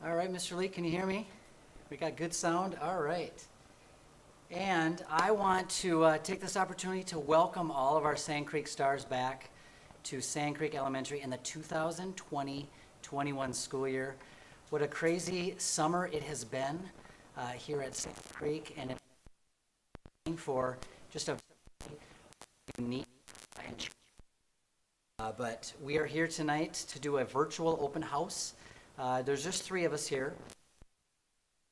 All right, Mr. Lee, can you hear me? We got good sound? All right. And I want to take this opportunity to welcome all of our Sand Creek Stars back to Sand Creek Elementary in the 2020-21 school year. What a crazy summer it has been here at Sand Creek, and for just a unique but we are here tonight to do a virtual open house. There's just three of us here.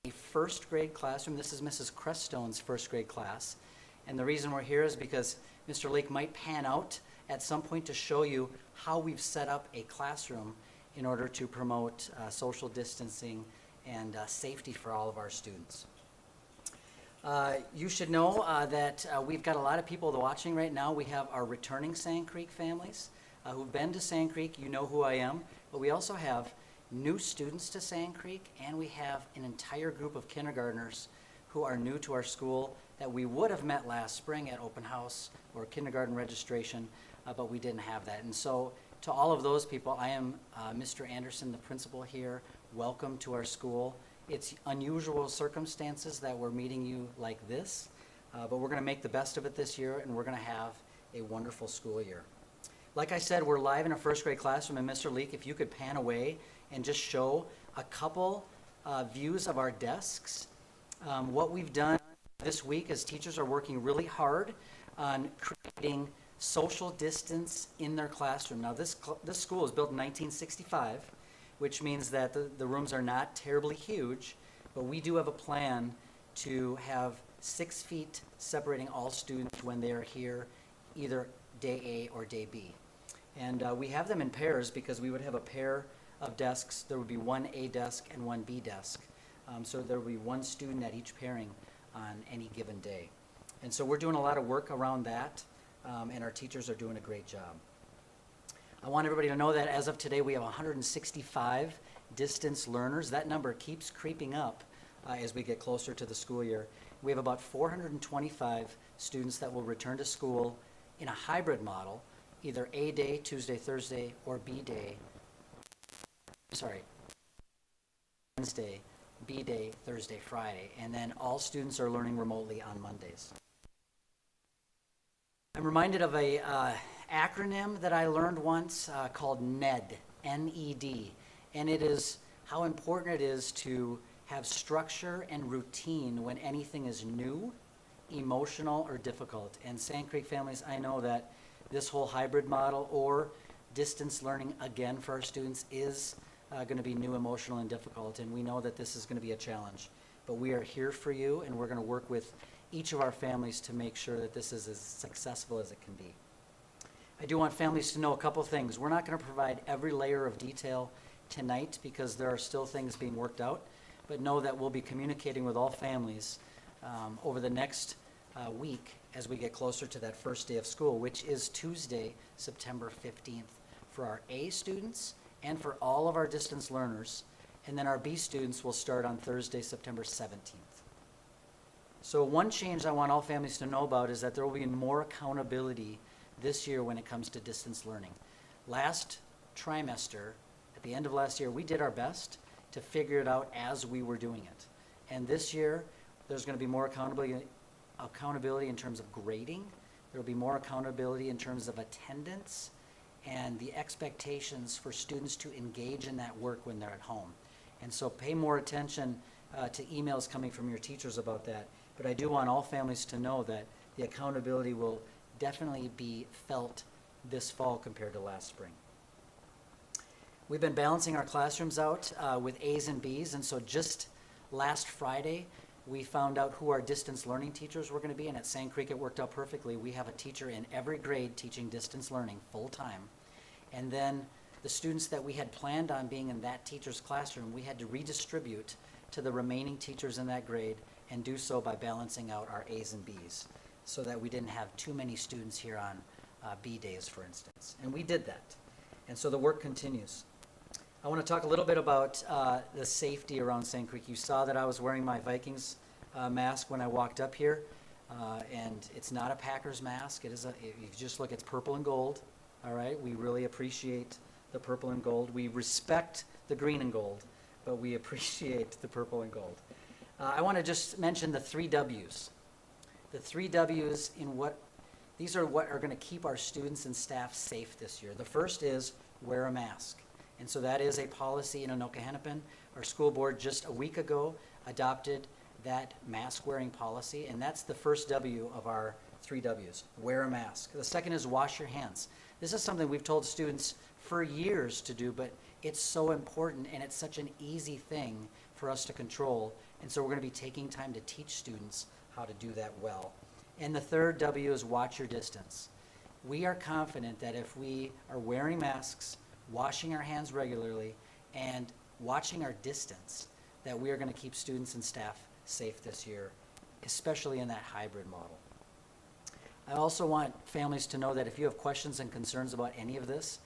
A first grade classroom. This is Mrs. Creststone's first grade class. And the reason we're here is because Mr. Lake might pan out at some point to show you how we've set up a classroom in order to promote social distancing and safety for all of our students. You should know that we've got a lot of people watching right now. We have our returning Sand Creek families who've been to Sand Creek. You know who I am. But we also have new students to Sand Creek, and we have an entire group of kindergartners who are new to our school that we would have met last spring at open house or kindergarten registration, but we didn't have that. And so to all of those people, I am Mr. Anderson, the principal here. Welcome to our school. It's unusual circumstances that we're meeting you like this, but we're going to make the best of it this year, and we're going to have a wonderful school year. Like I said, we're live in a first grade classroom, and Mr. Leek, if you could pan away and just show a couple views of our desks. What we've done this week is teachers are working really hard on creating social distance in their classroom. Now this school was built in 1965, which means that the rooms are not terribly huge, but we do have a plan to have 6 feet separating all students when they are here, either day A or day B. And we have them in pairs because we would have a pair of desks. There would be one A desk and one B desk. So there would be one student at each pairing on any given day. And so we're doing a lot of work around that, and our teachers are doing a great job. I want everybody to know that as of today, we have 165 distance learners. That number keeps creeping up as we get closer to the school year. We have about 425 students that will return to school in a hybrid model, either A day, Tuesday, Thursday, or B day, Wednesday, B day, Thursday, Friday, and then all students are learning remotely on Mondays. I'm reminded of a acronym that I learned once called NED, N-E-D, and it is how important it is to have structure and routine when anything is new, emotional, or difficult. And Sand Creek families, I know that this whole hybrid model or distance learning again for our students is going to be new, emotional, and difficult, and we know that this is going to be a challenge. But we are here for you, and we're going to work with each of our families to make sure that this is as successful as it can be. I do want families to know a couple things. We're not going to provide every layer of detail tonight because there are still things being worked out, but know that we'll be communicating with all families over the next week as we get closer to that first day of school, which is Tuesday, September 15th for our A students and for all of our distance learners, and then our B students will start on Thursday, September 17th. So one change I want all families to know about is that there will be more accountability this year when it comes to distance learning. Last trimester, at the end of last year, we did our best to figure it out as we were doing it. And this year, there's going to be more accountability in terms of grading. There will be more accountability in terms of attendance and the expectations for students to engage in that work when they're at home. And so pay more attention to emails coming from your teachers about that. But I do want all families to know that the accountability will definitely be felt this fall compared to last spring. We've been balancing our classrooms out with A's and B's, and so just last Friday, we found out who our distance learning teachers were going to be, and at Sand Creek it worked out perfectly. We have a teacher in every grade teaching distance learning full-time. And then the students that we had planned on being in that teacher's classroom, we had to redistribute to the remaining teachers in that grade and do so by balancing out our A's and B's so that we didn't have too many students here on B days, for instance. And we did that. And so the work continues. I want to talk a little bit about the safety around Sand Creek. You saw that I was wearing my Vikings mask when I walked up here, and it's not a Packers mask. It is if you just look, it's purple and gold. All right, we really appreciate the purple and gold. We respect the green and gold, but we appreciate the purple and gold. I want to just mention the 3 W's. The 3 W's these are what are going to keep our students and staff safe this year. The first is wear a mask. And so that is a policy in Anoka Hennepin. Our school board just a week ago adopted that mask wearing policy, and that's the first W of our 3 W's, wear a mask. The second is wash your hands. This is something we've told students for years to do, but it's so important and it's such an easy thing for us to control. And so we're going to be taking time to teach students how to do that well. And the third W is watch your distance. We are confident that if we are wearing masks, washing our hands regularly, and watching our distance, that we are going to keep students and staff safe this year, especially in that hybrid model. I also want families to know that if you have questions and concerns about any of this,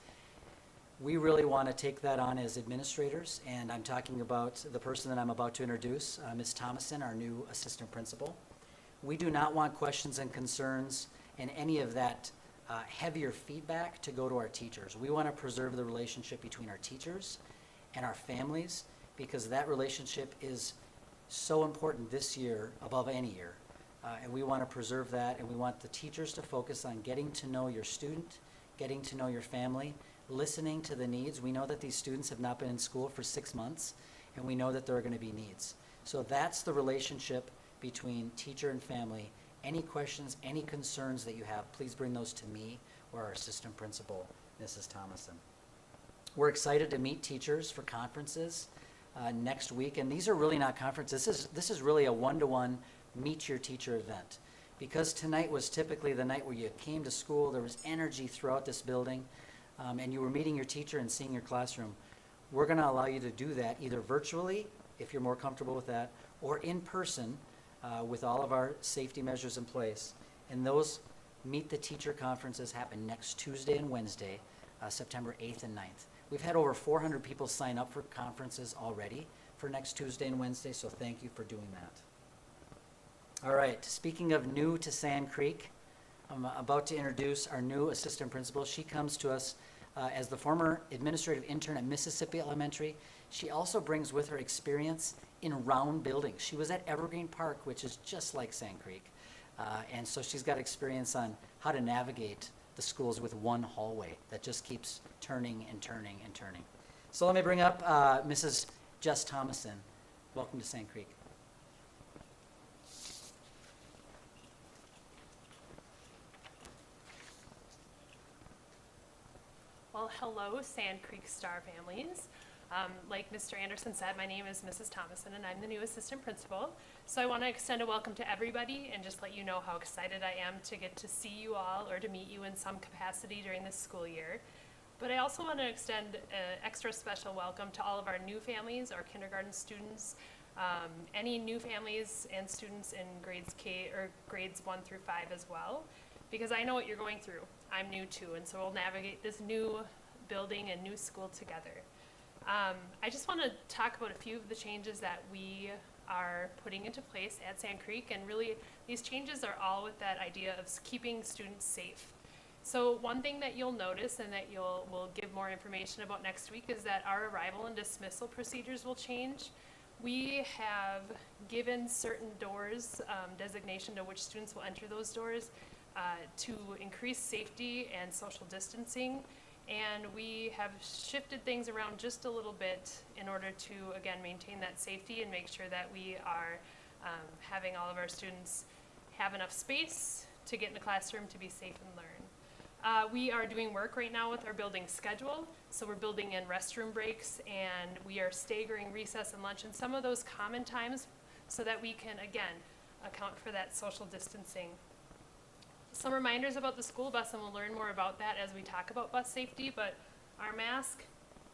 we really want to take that on as administrators, and I'm talking about the person that I'm about to introduce, Ms. Thomason, our new assistant principal. We do not want questions and concerns and any of that heavier feedback to go to our teachers. We want to preserve the relationship between our teachers and our families, because that relationship is so important this year above any year. And we want to preserve that, and we want the teachers to focus on getting to know your student, getting to know your family, listening to the needs. We know that these students have not been in school for 6 months, and we know that there are going to be needs. So that's the relationship between teacher and family. Any questions, any concerns that you have, please bring those to me or our assistant principal, Mrs. Thomason. We're excited to meet teachers for conferences next week, and these are really not conferences. This is really a one-to-one meet your teacher event, because tonight was typically the night where you came to school, there was energy throughout this building, and you were meeting your teacher and seeing your classroom. We're going to allow you to do that either virtually, if you're more comfortable with that, or in person with all of our safety measures in place. And those Meet the Teacher conferences happen next Tuesday and Wednesday, September 8th and 9th. We've had over 400 people sign up for conferences already for next Tuesday and Wednesday, so thank you for doing that. All right, speaking of new to Sand Creek, I'm about to introduce our new assistant principal. She comes to us as the former administrative intern at Mississippi Elementary. She also brings with her experience in round buildings. She was at Evergreen Park, which is just like Sand Creek. And so she's got experience on how to navigate the schools with one hallway that just keeps turning and turning and turning. So let me bring up Mrs. Jess Thomason. Welcome to Sand Creek. Well, hello, Sand Creek Star families. Like Mr. Anderson said, my name is Mrs. Thomason, and I'm the new assistant principal. So I want to extend a welcome to everybody and just let you know how excited I am to get to see you all or to meet you in some capacity during this school year. But I also want to extend an extra special welcome to all of our new families, our kindergarten students, any new families and students in grades K or grades 1 through 5 as well, because I know what you're going through. I'm new too, and so we'll navigate this new building and new school together. I just want to talk about a few of the changes that we are putting into place at Sand Creek, and really these changes are all with that idea of keeping students safe. So one thing that you'll notice and that we'll give more information about next week is that our arrival and dismissal procedures will change. We have given certain doors designation to which students will enter those doors to increase safety and social distancing. And we have shifted things around just a little bit in order to, again, maintain that safety and make sure that we are having all of our students have enough space to get in the classroom to be safe and learn. We are doing work right now with our building schedule. So we're building in restroom breaks, and we are staggering recess and lunch in some of those common times so that we can, again, account for that social distancing. Some reminders about the school bus, and we'll learn more about that as we talk about bus safety, but our mask,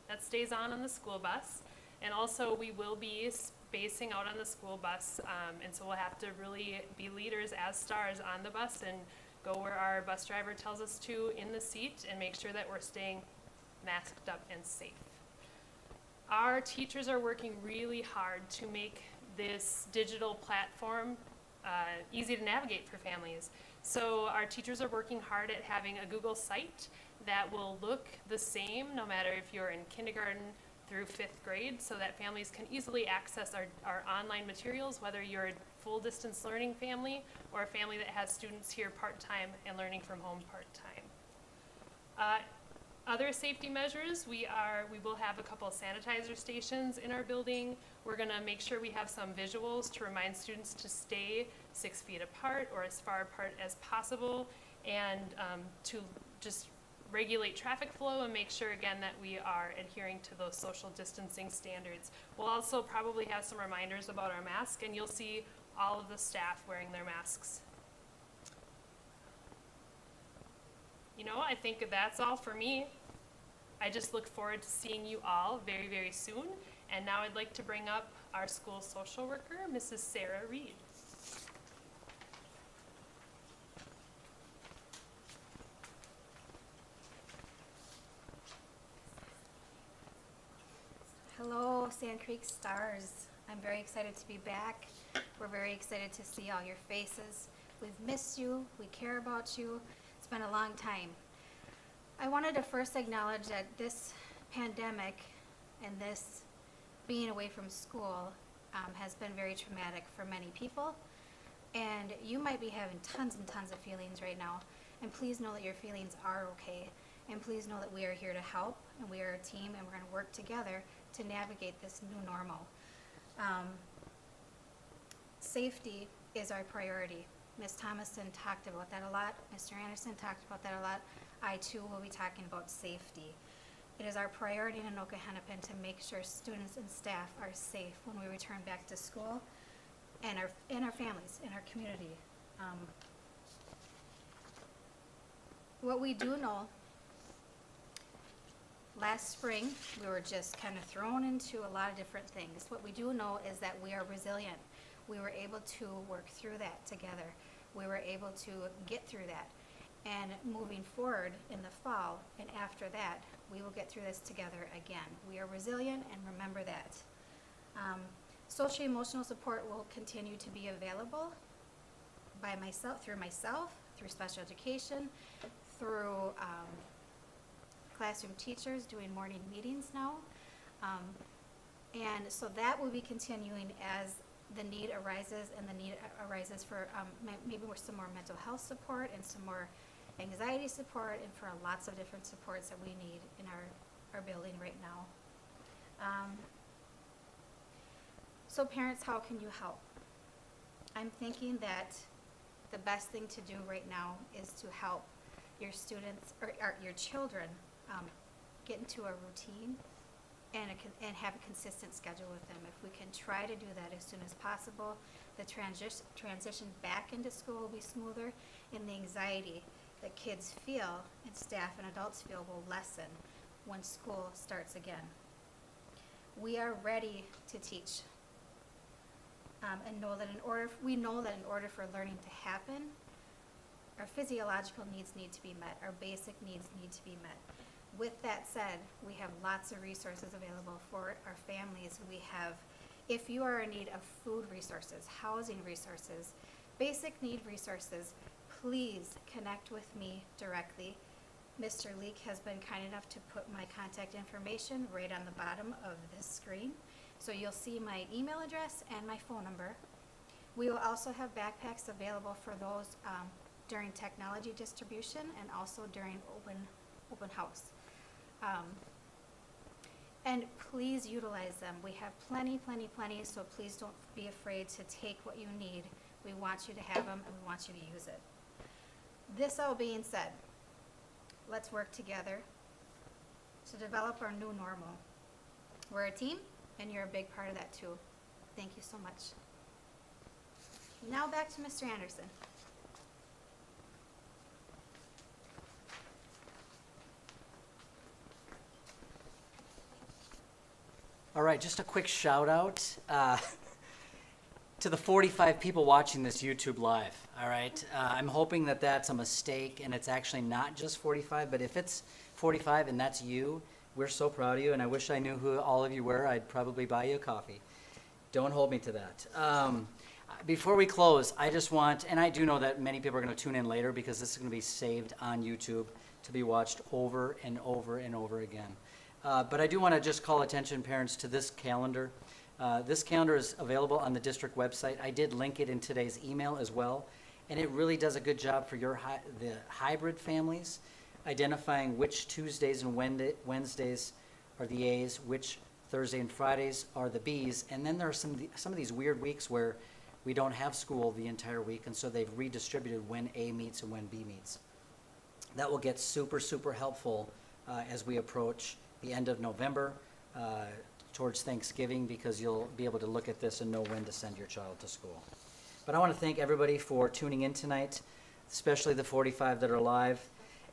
that stays on the school bus. And also we will be spacing out on the school bus, and so we'll have to really be leaders as stars on the bus and go where our bus driver tells us to in the seat and make sure that we're staying masked up and safe. Our teachers are working really hard to make this digital platform easy to navigate for families. So our teachers are working hard at having a Google site that will look the same no matter if you're in kindergarten, through 5th grade so that families can easily access our online materials, whether you're a full distance learning family or a family that has students here part-time and learning from home part-time. Other safety measures, we will have a couple of sanitizer stations in our building. We're gonna make sure we have some visuals to remind students to stay 6 feet apart or as far apart as possible, and to just regulate traffic flow and make sure again that we are adhering to those social distancing standards. We'll also probably have some reminders about our mask, and you'll see all of the staff wearing their masks. You know, I think that's all for me. I just look forward to seeing you all very, very soon. And now I'd like to bring up our school social worker, Mrs. Sarah Reed. Hello, Sand Creek Stars. I'm very excited to be back. We're very excited to see all your faces. We've missed you. We care about you. It's been a long time. I wanted to first acknowledge that this pandemic and this being away from school has been very traumatic for many people. And you might be having tons and tons of feelings right now. And please know that your feelings are okay. And please know that we are here to help, and we are a team, and we're going to work together to navigate this new normal. Safety is our priority. Ms. Thomason talked about that a lot. Mr. Anderson talked about that a lot. I too will be talking about safety. It is our priority in Anoka Hennepin to make sure students and staff are safe when we return back to school, and our families, in our community. What we do know, last spring, we were just kind of thrown into a lot of different things. What we do know is that we are resilient. We were able to work through that together. We were able to get through that. And moving forward in the fall and after that, we will get through this together again. We are resilient, and remember that. Social emotional support will continue to be available by myself, through special education, through classroom teachers doing morning meetings now. And so that will be continuing as the need arises, and the need arises for maybe some more mental health support and some more anxiety support, and for lots of different supports that we need in our building right now. So parents, how can you help? I'm thinking that the best thing to do right now is to help your students or your children get into a routine and have a consistent schedule with them. If we can try to do that as soon as possible, the transition back into school will be smoother, and the anxiety that kids feel and staff and adults feel will lessen when school starts again. We are ready to teach, and we know that in order for learning to happen, our physiological needs need to be met, our basic needs need to be met. With that said, we have lots of resources available for our families. We have, if you are in need of food resources, housing resources, basic need resources, please connect with me directly. Mr. Leek has been kind enough to put my contact information right on the bottom of this screen. So you'll see my email address and my phone number. We will also have backpacks available for those during technology distribution and also during open house. And please utilize them. We have plenty, so please don't be afraid to take what you need. We want you to have them, and we want you to use it. This all being said, let's work together to develop our new normal. We're a team, and you're a big part of that too. Thank you so much. Now back to Mr. Anderson. All right, just a quick shout out to the 45 people watching this YouTube live. All right, I'm hoping that that's a mistake and it's actually not just 45, but if it's 45 and that's you, we're so proud of you, and I wish I knew who all of you were. I'd probably buy you a coffee. Don't hold me to that. Before we close, I just want, and I do know that many people are going to tune in later because this is going to be saved on YouTube to be watched over and over and over again. But I do want to just call attention, parents, to this calendar. This calendar is available on the district website. I did link it in today's email as well, and it really does a good job for the hybrid families, identifying which Tuesdays and Wednesdays are the A's, which Thursday and Fridays are the B's, and then there are some of these weird weeks where we don't have school the entire week, and so they've redistributed when A meets and when B meets. That will get super, super helpful as we approach the end of November, towards Thanksgiving, because you'll be able to look at this and know when to send your child to school. But I want to thank everybody for tuning in tonight, especially the 45 that are live.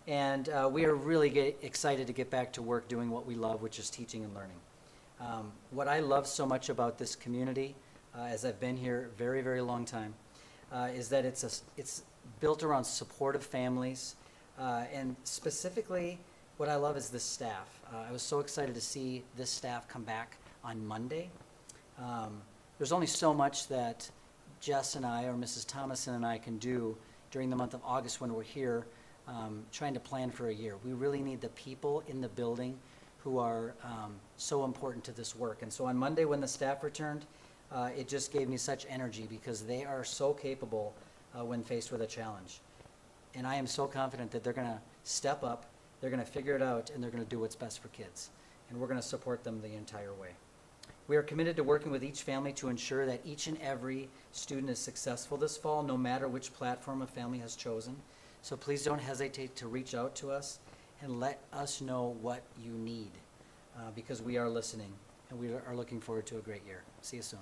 And we are really excited to get back to work doing what we love, which is teaching and learning. What I love so much about this community, as I've been here a very, very long time, is that it's built around supportive families, and specifically what I love is the staff. I was so excited to see this staff come back on Monday. There's only so much that Jess and I, or Mrs. Thomason and I, can do during the month of August when we're here trying to plan for a year. We really need the people in the building who are so important to this work. And so on Monday when the staff returned, it just gave me such energy because they are so capable when faced with a challenge. And I am so confident that they're going to step up, they're going to figure it out, and they're going to do what's best for kids. And we're going to support them the entire way. We are committed to working with each family to ensure that each and every student is successful this fall, no matter which platform a family has chosen. So please don't hesitate to reach out to us and let us know what you need, because we are listening, and we are looking forward to a great year. See you soon.